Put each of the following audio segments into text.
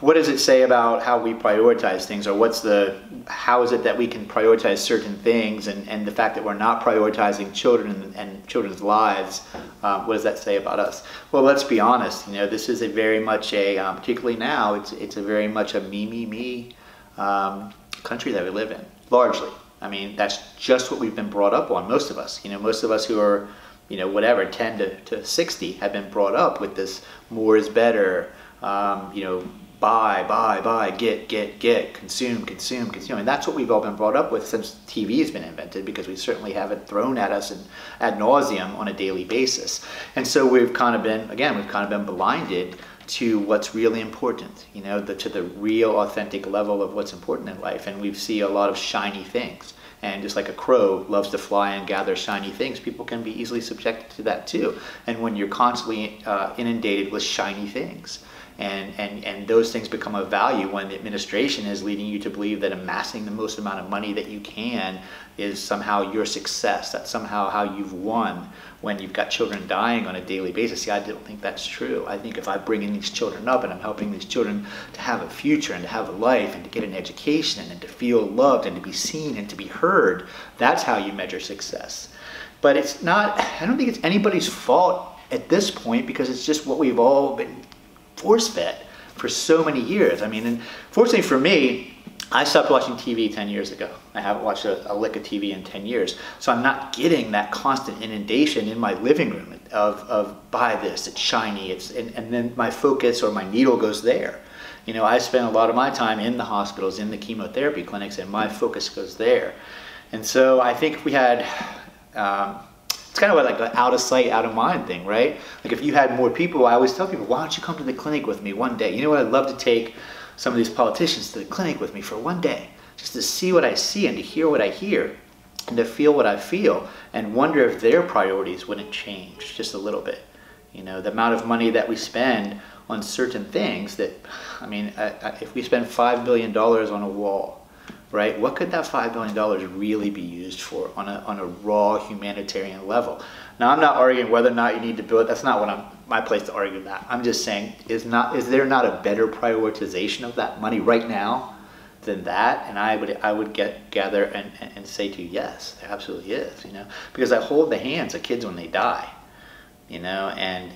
what does it say about how we prioritize things, or how is it that we can prioritize certain things, and the fact that we're not prioritizing children and children's lives, what does that say about us? Well, let's be honest, this is a very much particularly now, it's a very much a me country that we live in, largely. I mean, that's just what we've been brought up on, most of us. Most of us who are, whatever, 10 to 60 have been brought up with this more is better, buy, get, consume. And that's what we've all been brought up with since TV has been invented, because we certainly have it thrown at us ad nauseum on a daily basis. And so we've kind of been blinded to what's really important, to the real authentic level of what's important in life. And we see a lot of shiny things. And just like a crow loves to fly and gather shiny things, people can be easily subjected to that too. And when you're constantly inundated with shiny things, and those things become of value when the administration is leading you to believe that amassing the most amount of money that you can is somehow your success, that's somehow how you've won, when you've got children dying on a daily basis. See, I don't think that's true. I think if I'm bringing these children up and I'm helping these children to have a future and to have a life and to get an education and to feel loved and to be seen and to be heard, that's how you measure success. But it's not, I don't think it's anybody's fault at this point, because it's just what we've all been force-fed for so many years. I mean, and fortunately for me, I stopped watching TV 10 years ago. I haven't watched a lick of TV in 10 years. So I'm not getting that constant inundation in my living room of buy this, it's shiny, and then my focus or my needle goes there. I spend a lot of my time in the hospitals, in the chemotherapy clinics, and my focus goes there. And so I think if we had, it's kind of like an out of sight, out of mind thing, right? Like if you had more people, I always tell people, why don't you come to the clinic with me one day? You know what, I'd love to take some of these politicians to the clinic with me for one day, just to see what I see and to hear what I hear and to feel what I feel, and wonder if their priorities wouldn't change just a little bit. The amount of money that we spend on certain things that, I mean, if we spend $5 billion on a wall, right, what could that $5 billion really be used for on a raw humanitarian level? Now, I'm not arguing whether or not you need to build it. That's not my place to argue that. I'm just saying, is there not a better prioritization of that money right now than that? And I would gather and say to you, yes, there absolutely is. Because I hold the hands of kids when they die. And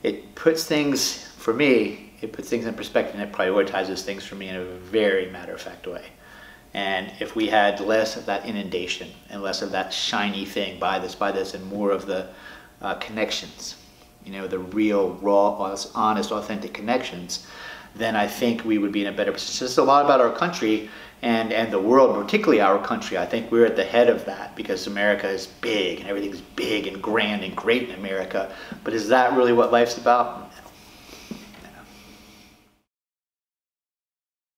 it puts things, for me, it puts things in perspective, and it prioritizes things for me in a very matter-of-fact way. And if we had less of that inundation and less of that shiny thing, buy this, and more of the connections, the real, raw, honest, authentic connections, then I think we would be in a better position. It's a lot about our country and the world, particularly our country. I think we're at the head of that because America is big and everything's big and grand and great in America. But is that really what life's about?